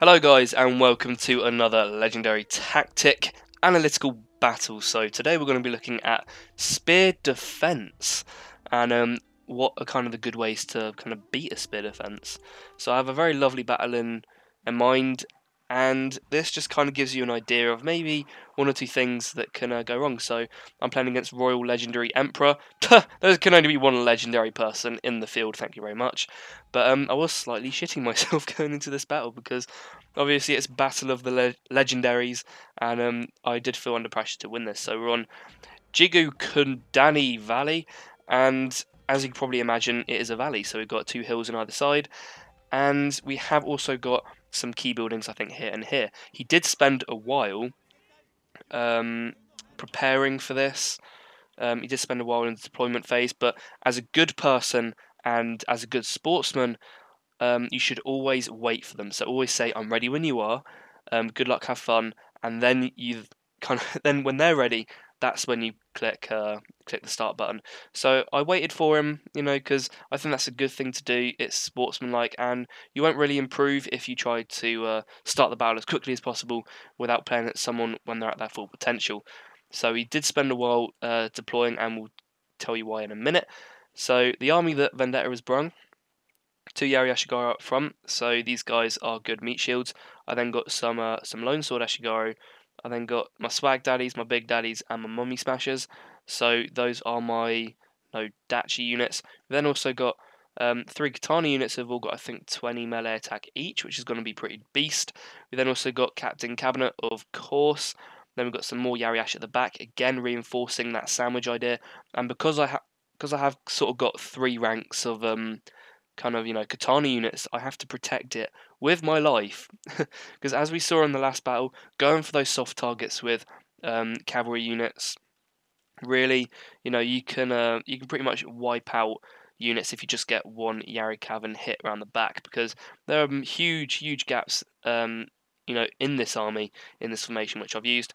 Hello guys and welcome to another legendary tactic analytical battle. So today we're going to be looking at spear defense and what are kind of the good ways to kind of beat a spear defense. So I have a very lovely battle in mind, and this just kind of gives you an idea of maybe one or two things that can go wrong. So I'm playing against Royal Legendary Emperor. There can only be one legendary person in the field, thank you very much. But I was slightly shitting myself going into this battle because obviously it's Battle of the Legendaries, and I did feel under pressure to win this. So we're on Jigu Kundani Valley, and as you can probably imagine, it is a valley. So we've got two hills on either side, and we have also got some key buildings, I think, here and here. He did spend a while preparing for this. He did spend a while in the deployment phase, but as a good person and as a good sportsman, you should always wait for them. So always say, "I'm ready when you are. Good luck, have fun," and then then when they're ready, that's when you click the start button. So I waited for him, because I think that's a good thing to do. It's sportsmanlike, and you won't really improve if you try to start the battle as quickly as possible without playing at someone when they're at their full potential. So he did spend a while deploying, and we'll tell you why in a minute. So the army that Vendetta has brung, two Yari Ashigaru up front, so these guys are good meat shields. I then got some Lone Sword Ashigaru. I then got my Swag Daddies, my Big Daddies, and my Mummy Smashers. So those are my Dachi units. We then also got three Katana units who've all got, I think, 20 melee attack each, which is going to be pretty beast. We then also got Captain Cabinet, of course. Then we've got some more Yariash at the back, again reinforcing that sandwich idea. And because I have sort of got three ranks of katana units, I have to protect it with my life. Because as we saw in the last battle, going for those soft targets with cavalry units, really, you can pretty much wipe out units if you just get one Yari Cavan hit around the back, because there are huge gaps in this army, in this formation which I've used,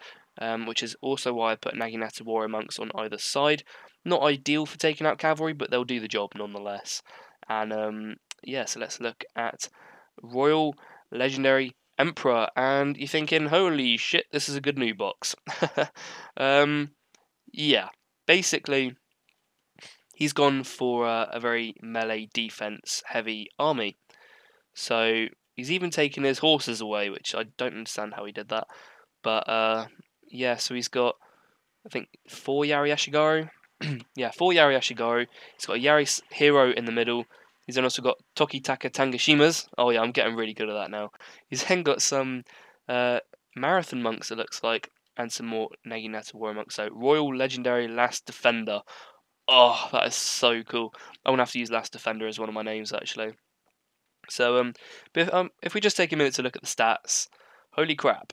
which is also why I put Naginata warrior monks on either side. Not ideal for taking out cavalry, but they'll do the job nonetheless. And yeah, so let's look at Royal Legendary Emperor, and you're thinking, holy shit, this is a good new box. Yeah, basically, he's gone for a very melee defense heavy army. So he's even taken his horses away, which I don't understand how he did that. But yeah, so he's got, I think, 4 Yari Ashigaru. Yeah, 4 Yari Ashigaru. He's got a Yari hero in the middle. He's then also got Tokitaka Tangashimas. Oh yeah, I'm getting really good at that now. He's then got some Marathon monks, it looks like, and some more Naginata warrior monks. So Royal Legendary Last Defender. Oh, that is so cool. I'm gonna have to use Last Defender as one of my names actually. So if we just take a minute to look at the stats, holy crap.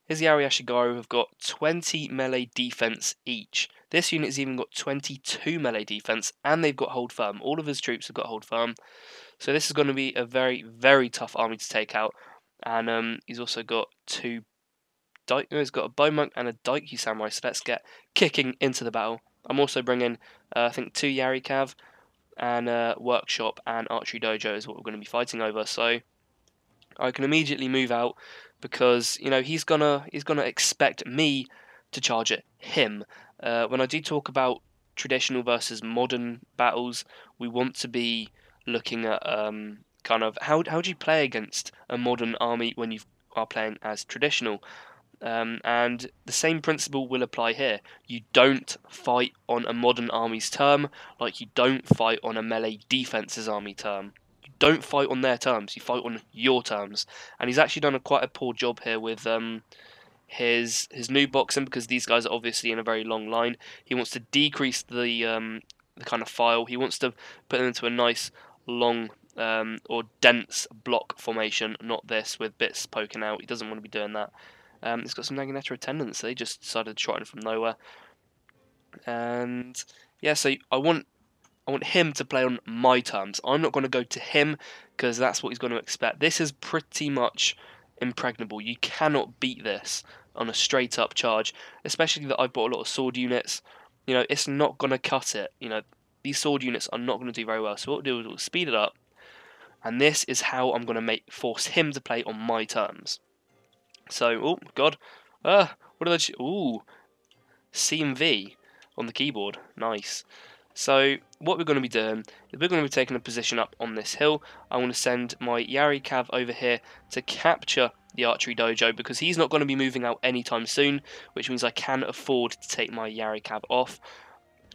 His Yari Ashigaru have got 20 melee defense each. This unit has even got 22 melee defense, and they've got hold firm. All of his troops have got hold firm. So this is going to be a very tough army to take out. And he's also got he's got a bone monk and a Daiki samurai. So let's get kicking into the battle. I'm also bringing, I think, 2 Yari Cav, and workshop and archery dojo is what we're going to be fighting over. So I can immediately move out, because he's gonna expect me to charge at him. When I do talk about traditional versus modern battles, we want to be looking at kind of how do you play against a modern army when you are playing as traditional. And the same principle will apply here. You don't fight on a modern army's term like you don't fight on a melee defense's army term. You don't fight on their terms, you fight on your terms. And he's actually done quite a poor job here with his new boxing, because these guys are obviously in a very long line. He wants to decrease the kind of file. He wants to put them into a nice long or dense block formation, not this with bits poking out. He doesn't want to be doing that. It's got some Naginata attendants. They just decided to trot in from nowhere. And yeah, so I want him to play on my terms. I'm not going to go to him, because that's what he's going to expect. This is pretty much impregnable. You cannot beat this on a straight up charge, especially that I've bought a lot of sword units. It's not going to cut it. These sword units are not going to do very well. So what we'll do is we'll speed it up, and this is how I'm going to force him to play on my terms. So, oh god, what did I? Ooh, C and V on the keyboard, nice. So what we're going to be doing is we're going to be taking a position up on this hill. I'm going to send my Yari Cav over here to capture the archery dojo because he's not going to be moving out anytime soon, which means I can afford to take my Yari Cav off.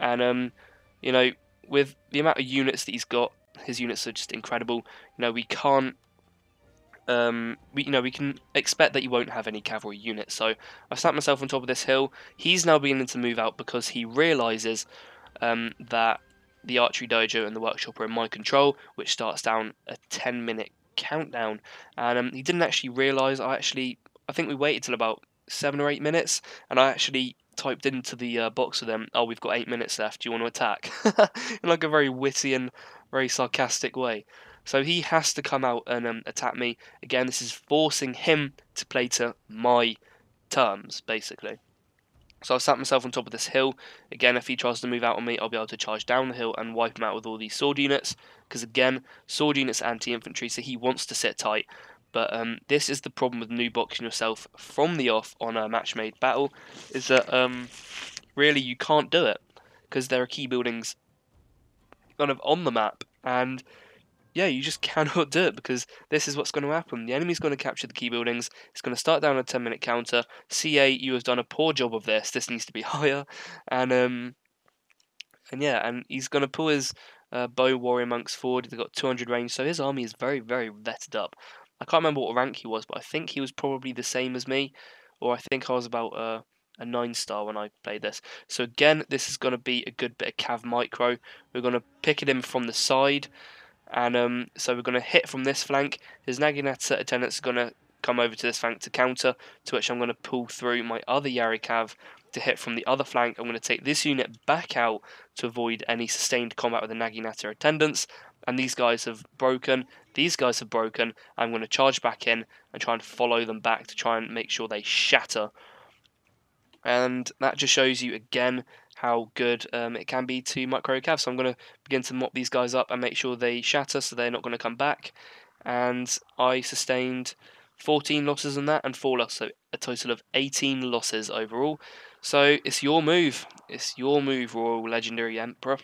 And you know, with the amount of units that he's got, his units are just incredible. You know, we can't. We can expect that he won't have any cavalry units. So I've sat myself on top of this hill. He's now beginning to move out because he realises that the archery dojo and the workshop are in my control, which starts down a 10-minute countdown. And he didn't actually realise. I think we waited till about 7 or 8 minutes, and I actually typed into the box with them, "Oh, we've got 8 minutes left. Do you want to attack?" in like a very witty and very sarcastic way. So he has to come out and attack me. Again, this is forcing him to play to my terms, basically. So I've sat myself on top of this hill. Again, if he tries to move out on me, I'll be able to charge down the hill and wipe him out with all these sword units. Because again, sword units anti-infantry, so he wants to sit tight. But this is the problem with new boxing yourself from the off on a match-made battle, is that really you can't do it. Because there are key buildings kind of on the map, and yeah, you just cannot do it because this is what's going to happen. The enemy's going to capture the key buildings. It's going to start down a 10-minute counter. CA, you have done a poor job of this. This needs to be higher. And yeah, and he's going to pull his bow warrior monks forward. They've got 200 range, so his army is very, very vetted up. I can't remember what rank he was, but I think he was probably the same as me, or I think I was about a 9-star when I played this. So again, this is going to be a good bit of cav micro. We're going to pick it in from the side. And so we're going to hit from this flank. His Naginata attendants are going to come over to this flank to counter, to which I'm going to pull through my other Yari Cav to hit from the other flank. I'm going to take this unit back out to avoid any sustained combat with the Naginata attendants. And these guys have broken. These guys have broken. I'm going to charge back in and try and follow them back to try and make sure they shatter. And that just shows you again how good it can be to micro cav. So I'm going to begin to mop these guys up and make sure they shatter so they're not going to come back. And I sustained 14 losses in that and 4 losses, so a total of 18 losses overall. So it's your move. It's your move, Royal Legendary Emperor.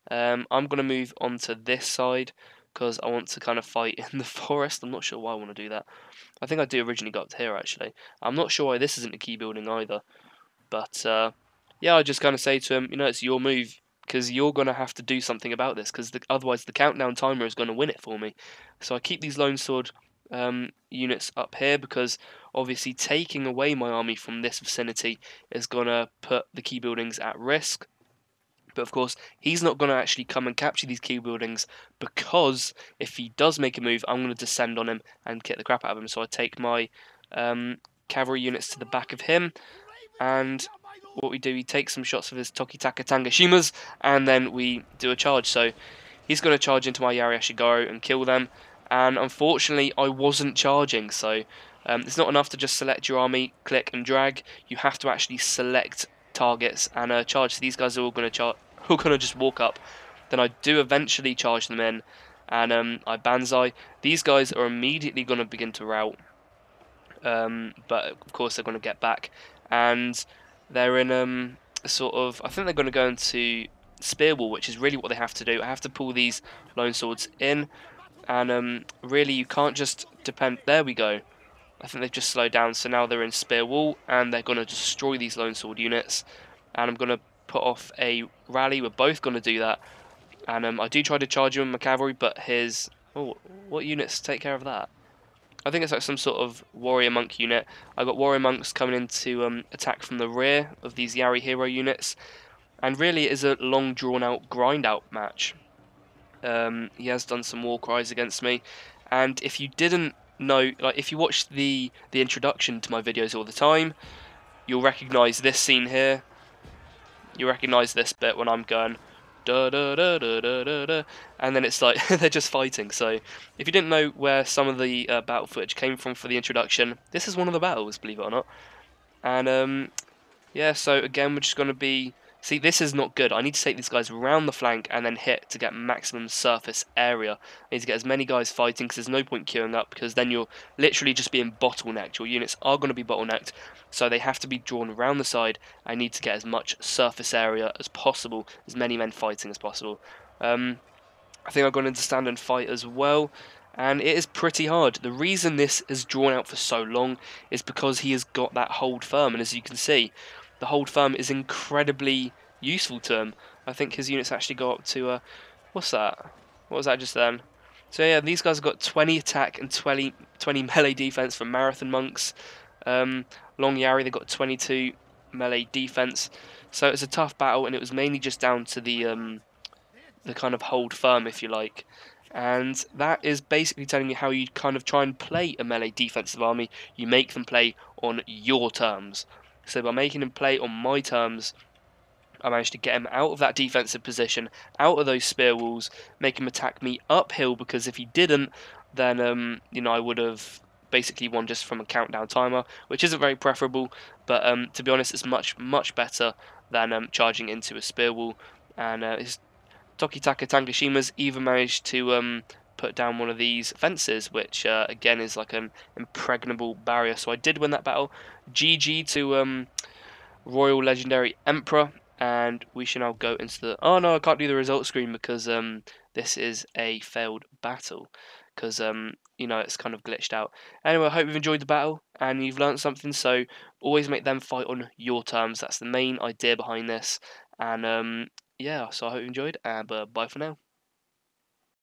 I'm going to move on to this side because I want to kind of fight in the forest. I'm not sure why I want to do that. I think I do originally go up to here, actually. I'm not sure why this isn't a key building either. But, yeah, I just kind of say to him, you know, it's your move, because you're going to have to do something about this, because otherwise the countdown timer is going to win it for me. So I keep these Lone Sword units up here, because obviously taking away my army from this vicinity is going to put the key buildings at risk. But of course, he's not going to actually come and capture these key buildings, because if he does make a move, I'm going to descend on him and kick the crap out of him. So I take my cavalry units to the back of him, and what we do, he takes some shots of his Tokitaka Tangashimas, and then we do a charge. So he's going to charge into my Yari Ashigaru and kill them, and unfortunately I wasn't charging, so it's not enough to just select your army, click and drag. You have to actually select targets and charge. So these guys are all going to just walk up. Then I do eventually charge them in, and I banzai. These guys are immediately going to begin to rout, but of course they're going to get back, and they're in a sort of, I think they're going to go into spear wall, which is really what they have to do. I have to pull these lone swords in, and really you can't just depend. There we go. I think they've just slowed down, so now they're in spear wall, and they're going to destroy these lone sword units. And I'm going to put off a rally. We're both going to do that, and I do try to charge him with my cavalry, but his what units take care of that? I think it's like some sort of warrior monk unit. I've got warrior monks coming in to attack from the rear of these Yari hero units, and really it is a long drawn out grind out match. He has done some war cries against me, and if you didn't know, like if you watch the introduction to my videos all the time, you'll recognise this scene here. You'll recognise this bit when I'm going da da da da da da da, and then it's like they're just fighting. So if you didn't know where some of the battle footage came from for the introduction, this is one of the battles, believe it or not. And yeah, so again we're just going to be See, this is not good. I need to take these guys around the flank and then hit to get maximum surface area. I need to get as many guys fighting because there's no point queuing up, because then you're literally just being bottlenecked. Your units are going to be bottlenecked, so they have to be drawn around the side. I need to get as much surface area as possible, as many men fighting as possible. I think I've gone into stand and fight as well, and it is pretty hard. The reason this is drawn out for so long is because he has got that hold firm, and as you can see, the hold firm is incredibly useful to him. I think his units actually go up to, what's that? What was that just then? So yeah, these guys have got 20 attack and 20 melee defense from Marathon Monks. Long Yari, they've got 22 melee defense. So it's a tough battle, and it was mainly just down to the kind of hold firm, if you like. And that is basically telling you how you kind of try and play a melee defensive army. You make them play on your terms. So by making them play on my terms, I managed to get him out of that defensive position, out of those spear walls, make him attack me uphill, because if he didn't, then I would have basically won just from a countdown timer, which isn't very preferable, but to be honest, it's much better than charging into a spear wall. And his Tokitaka Tangashima's even managed to put down one of these fences, which again is like an impregnable barrier. So I did win that battle. GG to Royal Legendary Emperor, and we shall now go into the... Oh no, I can't do the result screen because this is a failed battle, because it's kind of glitched out. Anyway, I hope you've enjoyed the battle and you've learned something. So always make them fight on your terms. That's the main idea behind this. And yeah, so I hope you enjoyed, and bye for now.